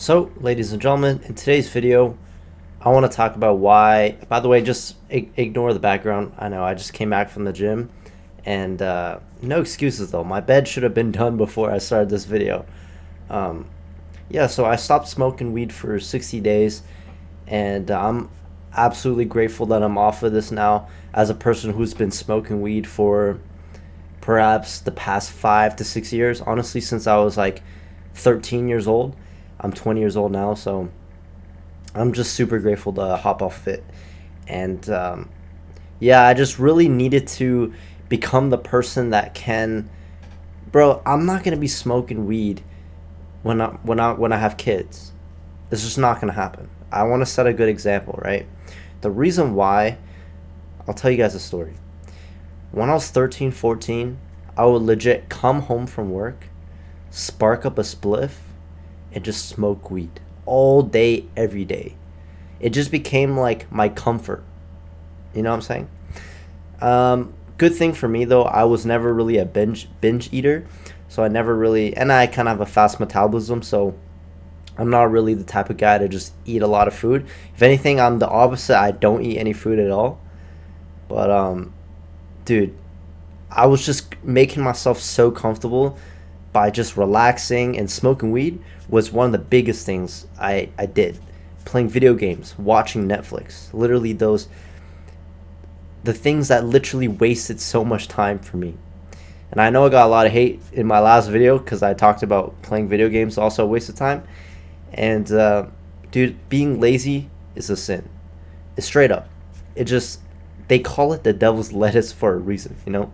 So, ladies and gentlemen, in today's video, I want to talk about why. By the way, just ignore the background. I know I just came back from the gym, and no excuses though. My bed should have been done before I started this video. Um, yeah, so I stopped smoking weed for 60 days, and I'm absolutely grateful that I'm off of this now. As a person who's been smoking weed for perhaps the past 5 to 6 years, honestly, since I was like 13 years old. I'm 20 years old now, so I'm just super grateful to hop off of it. And yeah, I just really needed to become the person that can. Bro, I'm not gonna be smoking weed when I have kids. It's just not gonna happen. I want to set a good example, right? The reason why, I'll tell you guys a story. When I was 13, 14, I would legit come home from work, spark up a spliff, and just smoke weed all day, every day. It just became like my comfort. You know what I'm saying? Good thing for me though, I was never really a binge eater, so I never really, and I kind of have a fast metabolism, so I'm not really the type of guy to just eat a lot of food. If anything, I'm the opposite. I don't eat any food at all. But dude, I was just making myself so comfortable by just relaxing, and smoking weed was one of the biggest things I did. Playing video games, watching Netflix, literally the things that literally wasted so much time for me. And I know I got a lot of hate in my last video because I talked about playing video games also a waste of time. And dude, being lazy is a sin. It's straight up. It just, they call it the devil's lettuce for a reason, you know?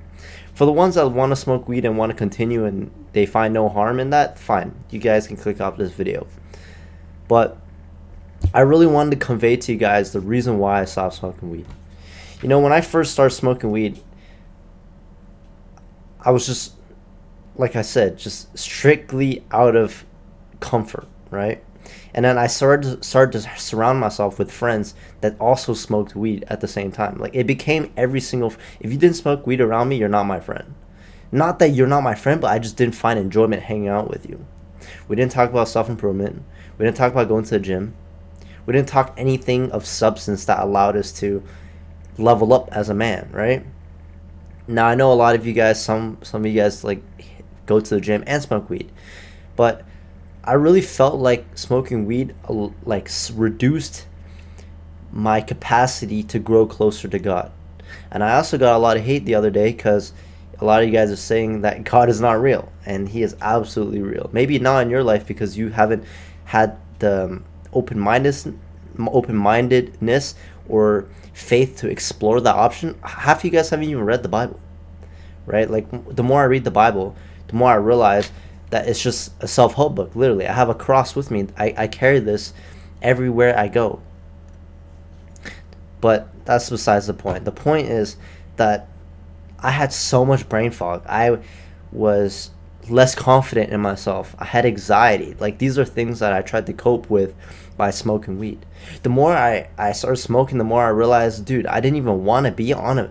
For the ones that want to smoke weed and want to continue and they find no harm in that, fine. You guys can click off this video. But I really wanted to convey to you guys the reason why I stopped smoking weed. You know, when I first started smoking weed, I was just, like I said, just strictly out of comfort, right? And then I started to surround myself with friends that also smoked weed at the same time. Like, it became every single. If you didn't smoke weed around me, you're not my friend. Not that you're not my friend, but I just didn't find enjoyment hanging out with you. We didn't talk about self improvement. We didn't talk about going to the gym. We didn't talk anything of substance that allowed us to level up as a man, right? Now I know a lot of you guys, some of you guys like go to the gym and smoke weed, but I really felt like smoking weed reduced my capacity to grow closer to God. And I also got a lot of hate the other day because a lot of you guys are saying that God is not real, and He is absolutely real. Maybe not in your life because you haven't had the open-mindedness or faith to explore that option. Half of you guys haven't even read the Bible, right? Like, the more I read the Bible, the more I realize that it's just a self-help book. Literally, I have a cross with me. I carry this everywhere I go. But that's besides the point. The point is that I had so much brain fog. I was less confident in myself. I had anxiety. Like, these are things that I tried to cope with by smoking weed. The more I started smoking, the more I realized, dude, I didn't even want to be on it.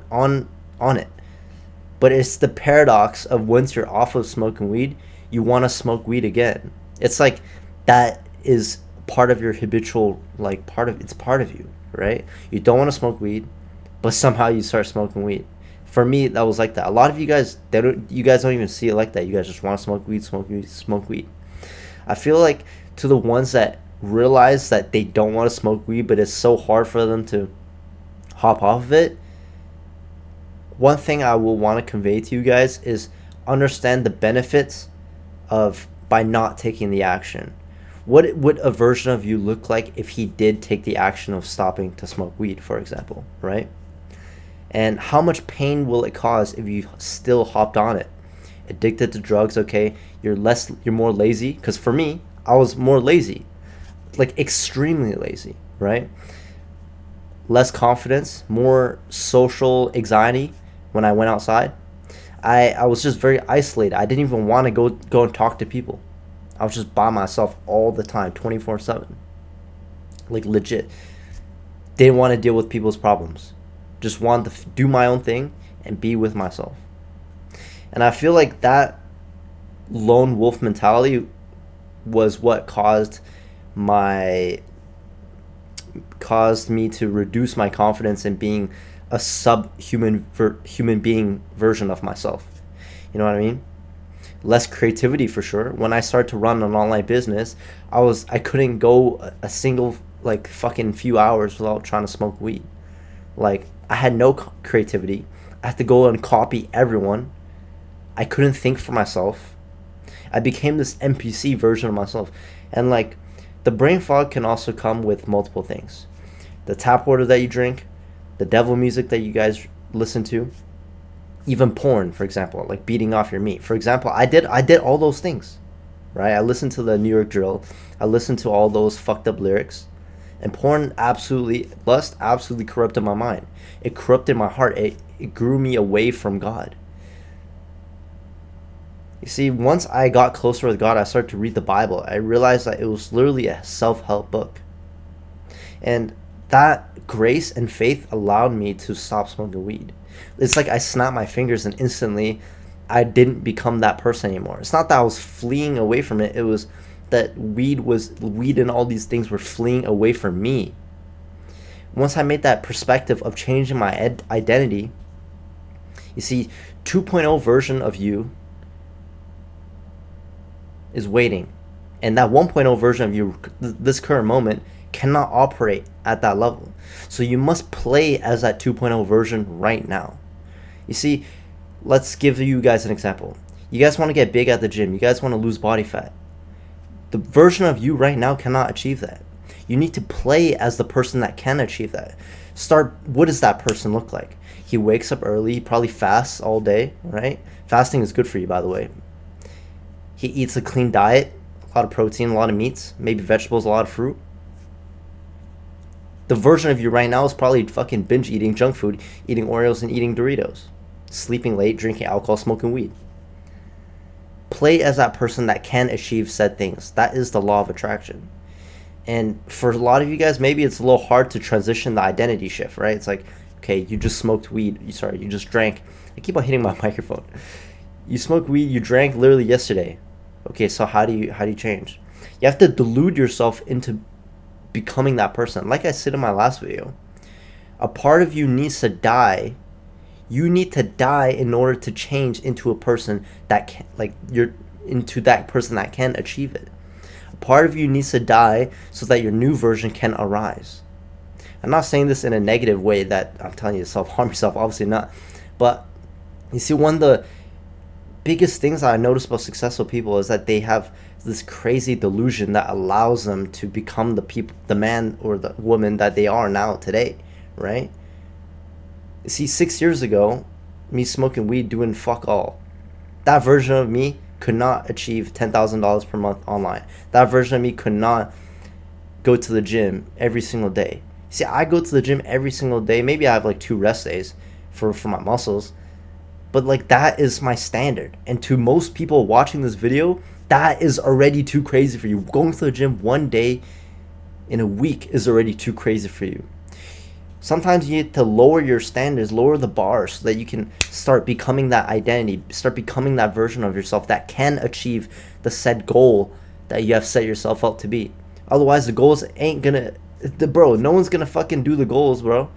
But it's the paradox of once you're off of smoking weed, you want to smoke weed again. It's like that is part of your habitual, like, it's part of you, right? You don't want to smoke weed, but somehow you start smoking weed. For me, that was like that. A lot of you guys, you guys don't even see it like that. You guys just want to smoke weed, smoke weed, smoke weed. I feel like to the ones that realize that they don't want to smoke weed, but it's so hard for them to hop off of it, one thing I will want to convey to you guys is understand the benefits of by not taking the action. What would a version of you look like if he did take the action of stopping to smoke weed, for example, right? And how much pain will it cause if you still hopped on it? Addicted to drugs, okay, you're more lazy. Because for me, I was more lazy, like extremely lazy, right? Less confidence, more social anxiety when I went outside. I was just very isolated. I didn't even want to go and talk to people. I was just by myself all the time, 24/7. Like, legit. Didn't want to deal with people's problems. Just wanted to do my own thing and be with myself. And I feel like that lone wolf mentality was what caused my caused me to reduce my confidence in being a human being version of myself. You know what I mean? Less creativity for sure. When I started to run an online business, I couldn't go a single like fucking few hours without trying to smoke weed. Like I had no creativity. I had to go and copy everyone. I couldn't think for myself. I became this NPC version of myself. And like the brain fog can also come with multiple things. The tap water that you drink, the devil music that you guys listen to, even porn, for example, like beating off your meat. For example, I did all those things, right? I listened to the New York drill. I listened to all those fucked up lyrics. And lust absolutely corrupted my mind. It corrupted my heart. It grew me away from God. You see, once I got closer with God, I started to read the Bible. I realized that it was literally a self-help book. And that grace and faith allowed me to stop smoking weed. It's like I snapped my fingers and instantly I didn't become that person anymore. It's not that I was fleeing away from it. It was that weed and all these things were fleeing away from me. Once I made that perspective of changing my identity, you see, 2.0 version of you is waiting. And that 1.0 version of you, this current moment, cannot operate at that level. So you must play as that 2.0 version right now. You see, let's give you guys an example. You guys want to get big at the gym. You guys want to lose body fat. The version of you right now cannot achieve that. You need to play as the person that can achieve that. What does that person look like? He wakes up early. He probably fasts all day, right? Fasting is good for you, by the way. He eats a clean diet, a lot of protein, a lot of meats, maybe vegetables, a lot of fruit. The version of you right now is probably fucking binge eating junk food, eating Oreos and eating Doritos, sleeping late, drinking alcohol, smoking weed. Play as that person that can achieve said things. That is the law of attraction. And for a lot of you guys, maybe it's a little hard to transition the identity shift, right? It's like, okay, you just smoked weed. You just drank. I keep on hitting my microphone. You smoked weed, you drank literally yesterday. Okay, so how do you change? You have to delude yourself into becoming that person. Like I said in my last video, a part of you needs to die. You need to die in order to change into a person that can, into that person that can achieve it. A part of you needs to die so that your new version can arise. I'm not saying this in a negative way that I'm telling you to self-harm yourself, obviously not. But you see, one of the biggest things that I notice about successful people is that they have this crazy delusion that allows them to become the man or the woman that they are now today, right? You see, 6 years ago, me smoking weed, doing fuck all, that version of me could not achieve $10,000 per month online. That version of me could not go to the gym every single day. See, I go to the gym every single day. Maybe I have like 2 rest days for my muscles. But like that is my standard. And to most people watching this video, that is already too crazy for you. Going to the gym 1 day in a week is already too crazy for you. Sometimes you need to lower your standards, lower the bar so that you can start becoming that identity, start becoming that version of yourself that can achieve the said goal that you have set yourself up to be. Otherwise, the goals ain't gonna, no one's gonna fucking do the goals, bro,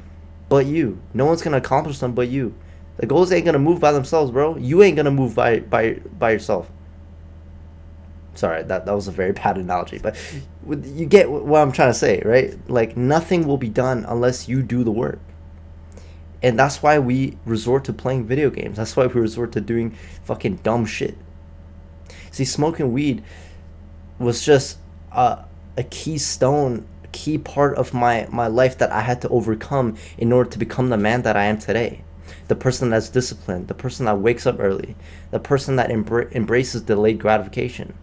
but you. No one's gonna accomplish them but you. The goals ain't gonna move by themselves, bro. You ain't gonna move by yourself. Sorry, that was a very bad analogy, but you get what I'm trying to say, right? Like, nothing will be done unless you do the work. And that's why we resort to playing video games. That's why we resort to doing fucking dumb shit. See, smoking weed was just a key part of my life that I had to overcome in order to become the man that I am today. The person that's disciplined, the person that wakes up early, the person that embraces delayed gratification,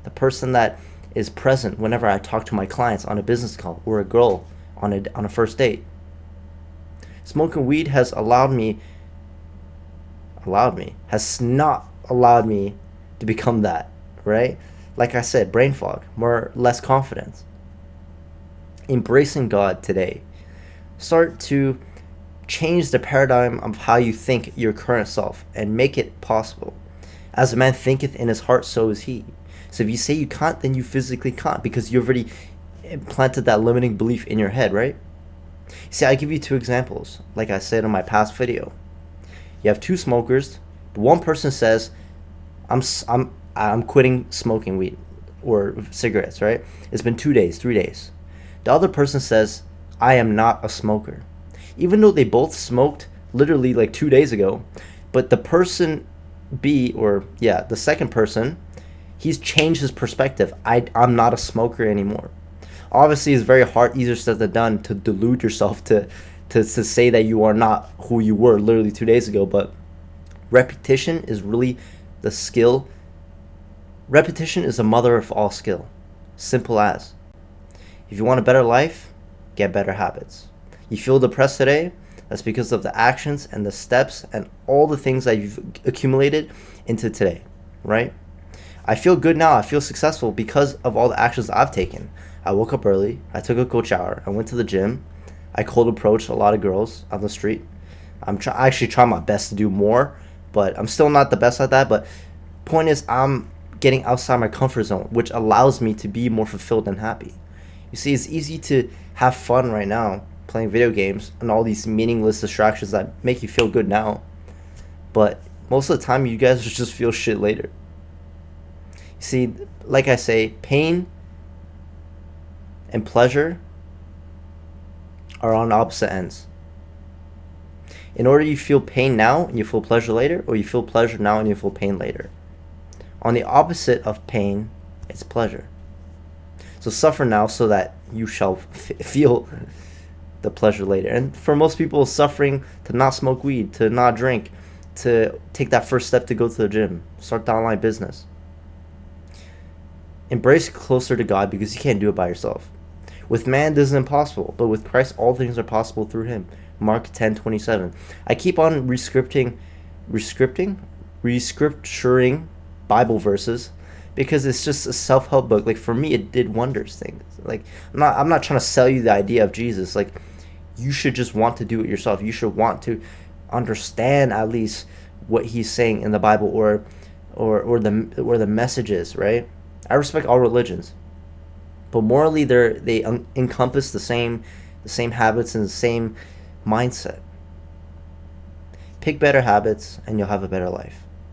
the person that is present whenever I talk to my clients on a business call or a girl on a first date. Smoking weed has has not allowed me to become that, right? Like I said, brain fog, less confidence. Embracing God today. Start to change the paradigm of how you think your current self and make it possible. As a man thinketh in his heart, so is he. So if you say you can't, then you physically can't, because you already implanted that limiting belief in your head, right? See, I give you two examples. Like I said in my past video, you have two smokers. One person says, I'm quitting smoking weed or cigarettes, right? It's been 2 days, 3 days. The other person says, I am not a smoker. Even though they both smoked literally like 2 days ago, but the person B, or yeah, the second person, he's changed his perspective. I'm not a smoker anymore. Obviously, it's very hard, easier said than done, to delude yourself to say that you are not who you were literally 2 days ago. But repetition is really the skill. Repetition is the mother of all skill. Simple as. If you want a better life, get better habits. You feel depressed today, that's because of the actions and the steps and all the things that you've accumulated into today, right? I feel good now. I feel successful because of all the actions I've taken. I woke up early. I took a cold shower. I went to the gym. I cold approached a lot of girls on the street. I actually try my best to do more, but I'm still not the best at that. But point is, I'm getting outside my comfort zone, which allows me to be more fulfilled and happy. You see, it's easy to have fun right now playing video games and all these meaningless distractions that make you feel good now. But most of the time, you guys just feel shit later. You see, like I say, pain and pleasure are on opposite ends. In order you feel pain now and you feel pleasure later, or you feel pleasure now and you feel pain later. On the opposite of pain, it's pleasure. So suffer now so that you shall feel the pleasure later. And for most people, suffering to not smoke weed, to not drink, to take that first step to go to the gym, start the online business. Embrace closer to God because you can't do it by yourself. With man, this is impossible, but with Christ, all things are possible through him. Mark 10:27. I keep on rescripturing Bible verses because it's just a self-help book. Like, for me, it did wonders things. Like, I'm not trying to sell you the idea of Jesus. Like, you should just want to do it yourself. You should want to understand at least what he's saying in the Bible, or the message is, right? I respect all religions, but morally they encompass the same habits and the same mindset. Pick better habits and you'll have a better life.